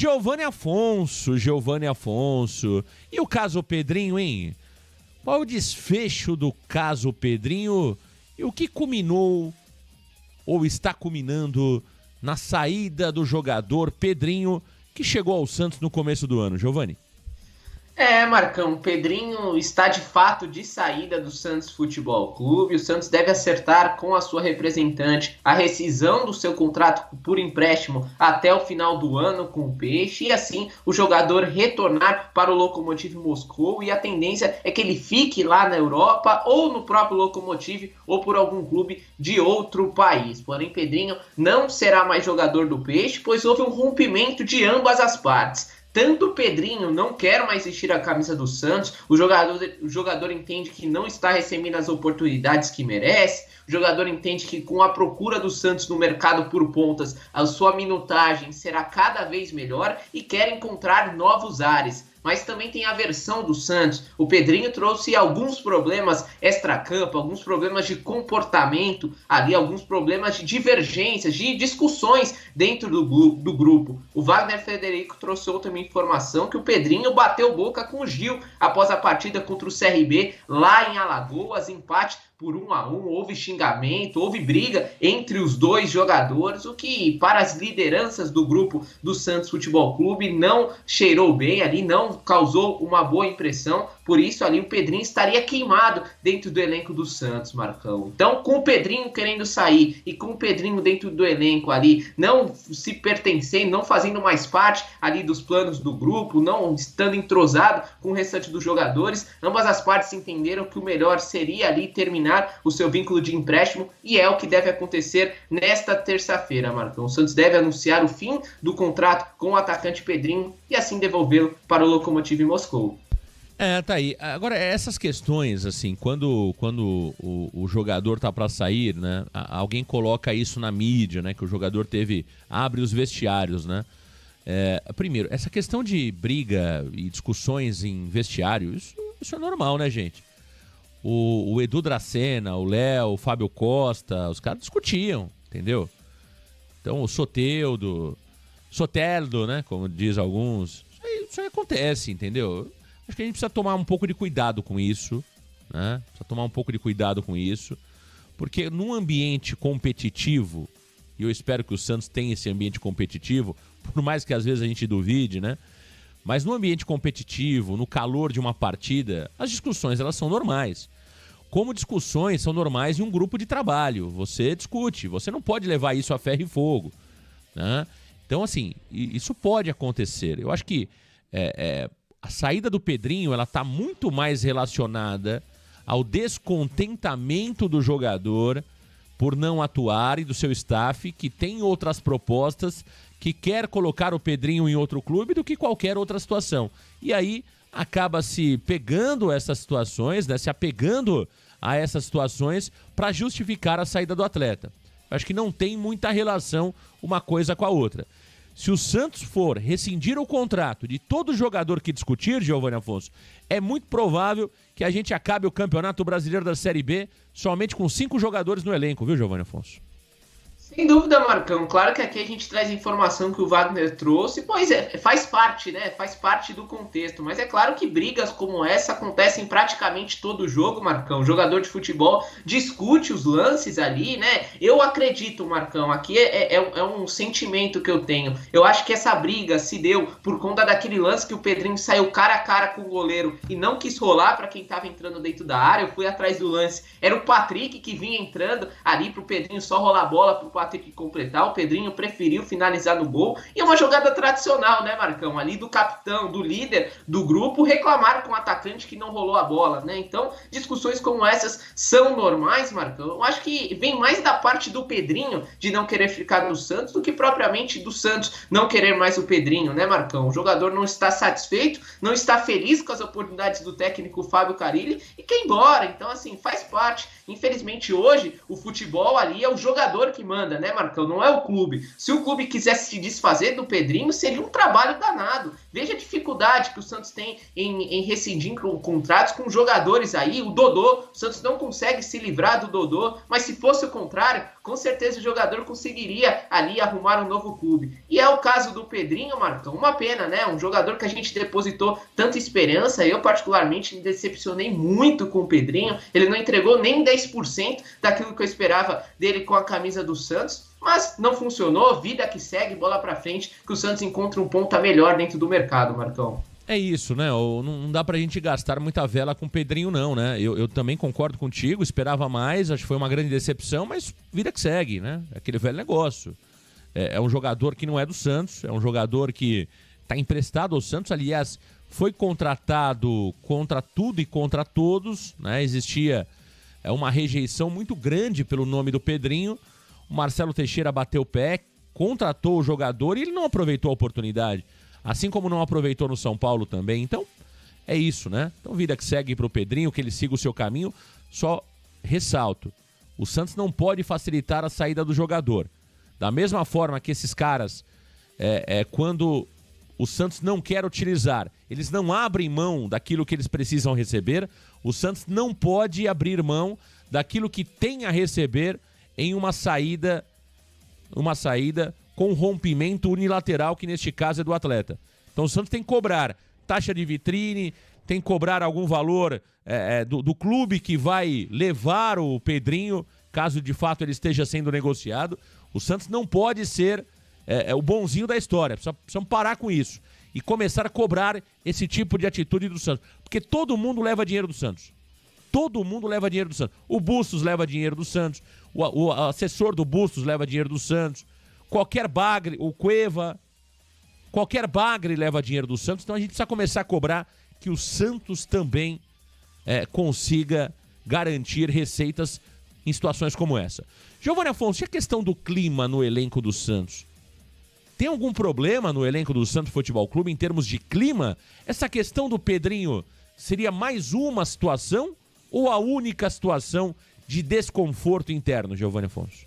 Giovanni Afonso. E o caso Pedrinho, hein? Qual o desfecho do caso Pedrinho e o que culminou ou está culminando na saída do jogador Pedrinho, que chegou ao Santos no começo do ano, Giovanni? Marcão, o Pedrinho está de fato de saída do Santos Futebol Clube. O Santos deve acertar com a sua representante a rescisão do seu contrato por empréstimo até o final do ano com o Peixe e assim o jogador retornar para o Lokomotiv Moscou, e a tendência é que ele fique lá na Europa ou no próprio Lokomotiv ou por algum clube de outro país. Porém, Pedrinho não será mais jogador do Peixe, pois houve um rompimento de ambas as partes. Tanto o Pedrinho não quer mais vestir a camisa do Santos, o jogador entende que não está recebendo as oportunidades que merece, o jogador entende que com a procura do Santos no mercado por pontas, a sua minutagem será cada vez melhor e quer encontrar novos ares. Mas também tem a versão do Santos. O Pedrinho trouxe alguns problemas extracampo, alguns problemas de comportamento ali, alguns problemas de divergências, de discussões dentro do grupo. O Wagner Frederico trouxe outra informação que o Pedrinho bateu boca com o Gil após a partida contra o CRB lá em Alagoas, empate por 1-1, houve xingamento, houve briga entre os dois jogadores, o que para as lideranças do grupo do Santos Futebol Clube não cheirou bem ali, não causou uma boa impressão, por isso ali o Pedrinho estaria queimado dentro do elenco do Santos, Marcão. Então, com o Pedrinho querendo sair e com o Pedrinho dentro do elenco ali, não se pertencendo, não fazendo mais parte ali dos planos do grupo, não estando entrosado com o restante dos jogadores, ambas as partes entenderam que o melhor seria ali terminar o seu vínculo de empréstimo, e é o que deve acontecer nesta terça-feira, Marcão. O Santos deve anunciar o fim do contrato com o atacante Pedrinho e assim devolvê-lo para o Lokomotiv Moscou. Tá aí. Agora, essas questões, assim, quando o jogador tá para sair, né, alguém coloca isso na mídia, né, que o jogador abre os vestiários, né. Primeiro, essa questão de briga e discussões em vestiário, isso é normal, né, gente? O Edu Dracena, o Léo, o Fábio Costa, os caras discutiam, entendeu? Então o Soteldo, né, como diz alguns, isso aí acontece, entendeu? Acho que a gente precisa tomar um pouco de cuidado com isso, né? Porque num ambiente competitivo, e eu espero que o Santos tenha esse ambiente competitivo, por mais que às vezes a gente duvide, né? Mas no ambiente competitivo, no calor de uma partida, as discussões elas são normais. Como discussões são normais em um grupo de trabalho. Você discute, você não pode levar isso a ferro e fogo, né? Então, assim, isso pode acontecer. Eu acho que a saída do Pedrinho ela está muito mais relacionada ao descontentamento do jogador por não atuar e do seu staff, que tem outras propostas, que quer colocar o Pedrinho em outro clube do que qualquer outra situação. E aí acaba se pegando essas situações, né, se apegando a essas situações para justificar a saída do atleta. Acho que não tem muita relação uma coisa com a outra. Se o Santos for rescindir o contrato de todo jogador que discutir, Giovanni Afonso, é muito provável que a gente acabe o Campeonato Brasileiro da Série B somente com 5 jogadores no elenco, viu, Giovanni Afonso? Sem dúvida, Marcão. Claro que aqui a gente traz a informação que o Wagner trouxe, pois faz parte, né? Faz parte do contexto. Mas é claro que brigas como essa acontecem em praticamente todo jogo, Marcão. O jogador de futebol discute os lances ali, né? Eu acredito, Marcão, aqui é um sentimento que eu tenho. Eu acho que essa briga se deu por conta daquele lance que o Pedrinho saiu cara a cara com o goleiro e não quis rolar para quem estava entrando dentro da área. Eu fui atrás do lance. Era o Patrick que vinha entrando ali pro Pedrinho só rolar a bola pro Patrick completar. O Pedrinho preferiu finalizar no gol, e é uma jogada tradicional, né, Marcão? Ali do capitão, do líder do grupo, reclamar com o atacante que não rolou a bola, né? Então, discussões como essas são normais, Marcão. Eu acho que vem mais da parte do Pedrinho de não querer ficar no Santos do que propriamente do Santos não querer mais o Pedrinho, né, Marcão? O jogador não está satisfeito, não está feliz com as oportunidades do técnico Fábio Carille e quer ir embora. Então, assim, faz parte. Infelizmente, hoje, o futebol ali é o jogador que manda. manda, né, Marcão? Não é o clube. Se o clube quisesse se desfazer do Pedrinho, seria um trabalho danado. Veja a dificuldade que o Santos tem em rescindir contratos com jogadores aí. O Dodô, o Santos não consegue se livrar do Dodô, mas se fosse o contrário, com certeza o jogador conseguiria ali arrumar um novo clube. E é o caso do Pedrinho, Marcão. Uma pena, né? Um jogador que a gente depositou tanta esperança. Eu, particularmente, me decepcionei muito com o Pedrinho. Ele não entregou nem 10% daquilo que eu esperava dele com a camisa do Santos. Mas não funcionou, vida que segue, bola pra frente, que o Santos encontra um ponta melhor dentro do mercado, Marcão. É isso, né? Não dá pra gente gastar muita vela com o Pedrinho, não, né? Eu também concordo contigo, esperava mais, acho que foi uma grande decepção, mas vida que segue, né? Aquele velho negócio. É um jogador que não é do Santos, é um jogador que tá emprestado ao Santos, aliás, foi contratado contra tudo e contra todos, né? Existia uma rejeição muito grande pelo nome do Pedrinho. O Marcelo Teixeira bateu o pé, contratou o jogador e ele não aproveitou a oportunidade. Assim como não aproveitou no São Paulo também. Então, é isso, né? Então, vida que segue pro Pedrinho, que ele siga o seu caminho. Só ressalto, o Santos não pode facilitar a saída do jogador. Da mesma forma que esses caras, quando o Santos não quer utilizar, eles não abrem mão daquilo que eles precisam receber, o Santos não pode abrir mão daquilo que tem a receber em uma saída com rompimento unilateral, que neste caso é do atleta. Então o Santos tem que cobrar taxa de vitrine, tem que cobrar algum valor do clube que vai levar o Pedrinho, caso de fato ele esteja sendo negociado. O Santos não pode ser o bonzinho da história, precisamos parar com isso e começar a cobrar esse tipo de atitude do Santos, porque todo mundo leva dinheiro do Santos. Todo mundo leva dinheiro do Santos. O Bustos leva dinheiro do Santos. O assessor do Bustos leva dinheiro do Santos. Qualquer bagre, o Cueva, qualquer bagre leva dinheiro do Santos. Então a gente precisa começar a cobrar que o Santos também consiga garantir receitas em situações como essa. Giovanni Afonso, e a questão do clima no elenco do Santos? Tem algum problema no elenco do Santos Futebol Clube em termos de clima? Essa questão do Pedrinho seria mais uma situação ou a única situação de desconforto interno, Giovanni Afonso?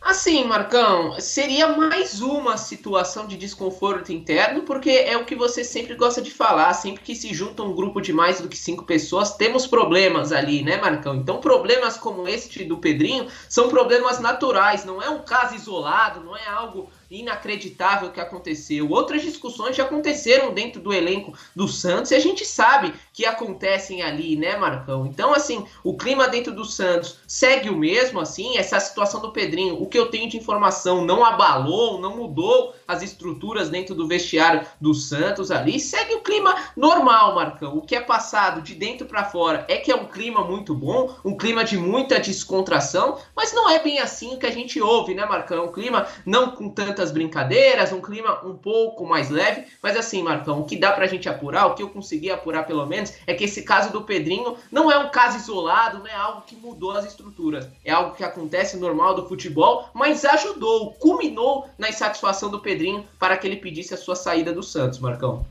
Assim, Marcão, seria mais uma situação de desconforto interno, porque é o que você sempre gosta de falar, sempre que se junta um grupo de mais do que 5 pessoas, temos problemas ali, né, Marcão? Então, problemas como este do Pedrinho são problemas naturais, não é um caso isolado, não é algo inacreditável que aconteceu. Outras discussões já aconteceram dentro do elenco do Santos e a gente sabe que acontecem ali, né, Marcão? Então, assim, o clima dentro do Santos segue o mesmo, assim, essa situação do Pedrinho, o que eu tenho de informação, não abalou, não mudou as estruturas dentro do vestiário do Santos ali, segue o clima normal, Marcão. O que é passado de dentro para fora é que é um clima muito bom, um clima de muita descontração, mas não é bem assim o que a gente ouve, né, Marcão? Um clima não com tantas brincadeiras, um clima um pouco mais leve, mas assim, Marcão, o que dá pra gente apurar, o que eu consegui apurar pelo menos, é que esse caso do Pedrinho não é um caso isolado, não é algo que mudou as estruturas, é algo que acontece normal do futebol, mas ajudou, culminou na insatisfação do Pedrinho para que ele pedisse a sua saída do Santos, Marcão.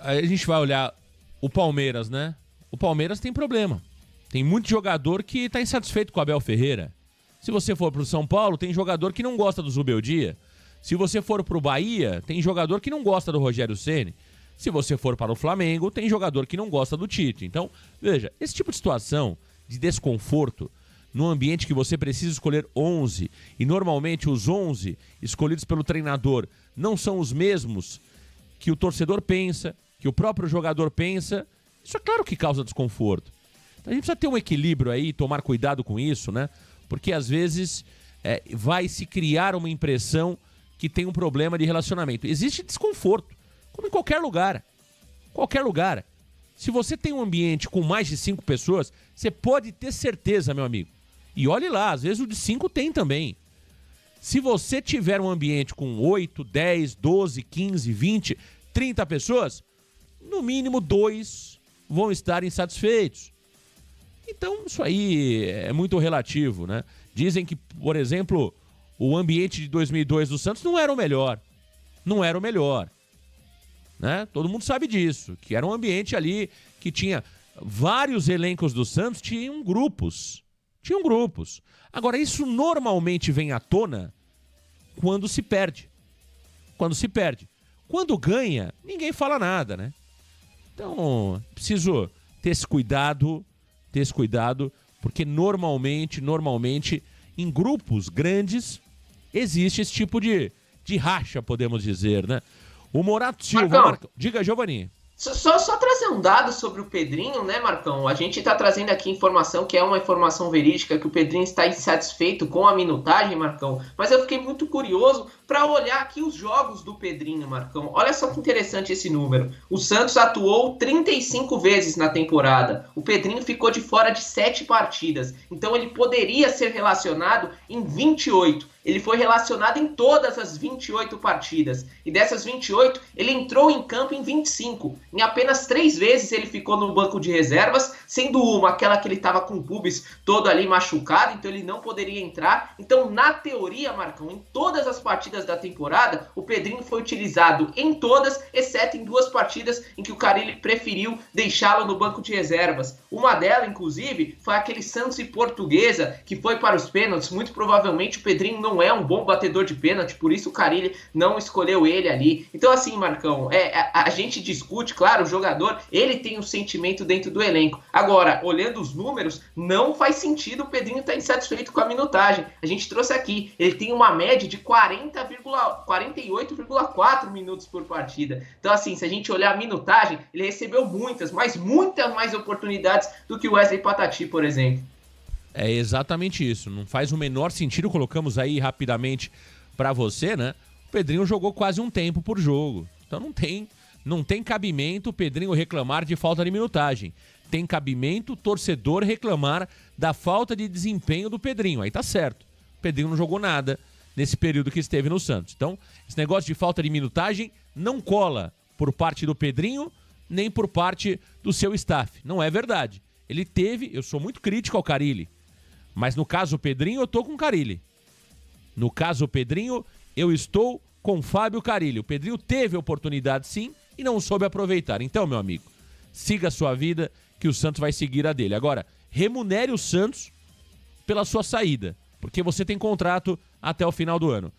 A gente vai olhar o Palmeiras, né? O Palmeiras tem problema. Tem muito jogador que tá insatisfeito com o Abel Ferreira. Se você for pro São Paulo, tem jogador que não gosta do Zubeldia. Se você for pro Bahia, tem jogador que não gosta do Rogério Ceni. Se você for para o Flamengo, tem jogador que não gosta do Tite. Então, veja, esse tipo de situação de desconforto num ambiente que você precisa escolher 11 e normalmente os 11 escolhidos pelo treinador não são os mesmos que o torcedor pensa, que o próprio jogador pensa, isso é claro que causa desconforto. Então, a gente precisa ter um equilíbrio aí, tomar cuidado com isso, né? Porque às vezes vai se criar uma impressão que tem um problema de relacionamento. Existe desconforto, como em qualquer lugar. Qualquer lugar. Se você tem um ambiente com mais de 5 pessoas, você pode ter certeza, meu amigo. E olhe lá, às vezes o de 5 tem também. Se você tiver um ambiente com 8, 10, 12, 15, 20, 30 pessoas, no mínimo 2 vão estar insatisfeitos. Então, isso aí é muito relativo, né? Dizem que, por exemplo, o ambiente de 2002 do Santos não era o melhor. Não era o melhor. Né? Todo mundo sabe disso. Que era um ambiente ali que tinha vários elencos do Santos, tinham grupos. Agora, isso normalmente vem à tona quando se perde. Quando ganha, ninguém fala nada, né? Então, preciso ter esse cuidado, porque normalmente, em grupos grandes, existe esse tipo de racha, podemos dizer, né? O Morato Silva... Diga, Giovanni. Só trazer um dado sobre o Pedrinho, né, Marcão? A gente está trazendo aqui informação que é uma informação verídica, que o Pedrinho está insatisfeito com a minutagem, Marcão. Mas eu fiquei muito curioso para olhar aqui os jogos do Pedrinho, Marcão. Olha só que interessante esse número. O Santos atuou 35 vezes na temporada. O Pedrinho ficou de fora de 7 partidas. Então ele poderia ser relacionado em 28. Ele foi relacionado em todas as 28 partidas. E dessas 28, ele entrou em campo em 25. Em apenas 3 vezes ele ficou no banco de reservas, sendo uma aquela que ele estava com o pubis todo ali machucado, então ele não poderia entrar. Então, na teoria, Marcão, em todas as partidas da temporada, o Pedrinho foi utilizado em todas, exceto em 2 partidas em que o Carille preferiu deixá-lo no banco de reservas. Uma delas, inclusive, foi aquele Santos e Portuguesa, que foi para os pênaltis. Muito provavelmente o Pedrinho não é um bom batedor de pênalti, por isso o Carille não escolheu ele ali. Então assim, Marcão, a gente discute, claro, o jogador, ele tem um sentimento dentro do elenco. Agora, olhando os números, não faz sentido o Pedrinho estar insatisfeito com a minutagem. A gente trouxe aqui, ele tem uma média de 48,4 minutos por partida. Então assim, se a gente olhar a minutagem, ele recebeu muitas mais oportunidades do que o Wesley Patati, por exemplo. É exatamente isso, não faz o menor sentido, colocamos aí rapidamente pra você, né? O Pedrinho jogou quase um tempo por jogo, então não tem cabimento o Pedrinho reclamar de falta de minutagem. Tem cabimento o torcedor reclamar da falta de desempenho do Pedrinho, aí tá certo. O Pedrinho não jogou nada nesse período que esteve no Santos. Então, esse negócio de falta de minutagem não cola por parte do Pedrinho, nem por parte do seu staff. Não é verdade. Ele teve, eu sou muito crítico ao Carille, mas no caso Pedrinho, eu tô com o Carille. No caso Pedrinho, eu estou com Fábio Carille. O Pedrinho teve oportunidade sim e não soube aproveitar. Então, meu amigo, siga a sua vida que o Santos vai seguir a dele. Agora, remunere o Santos pela sua saída, porque você tem contrato até o final do ano.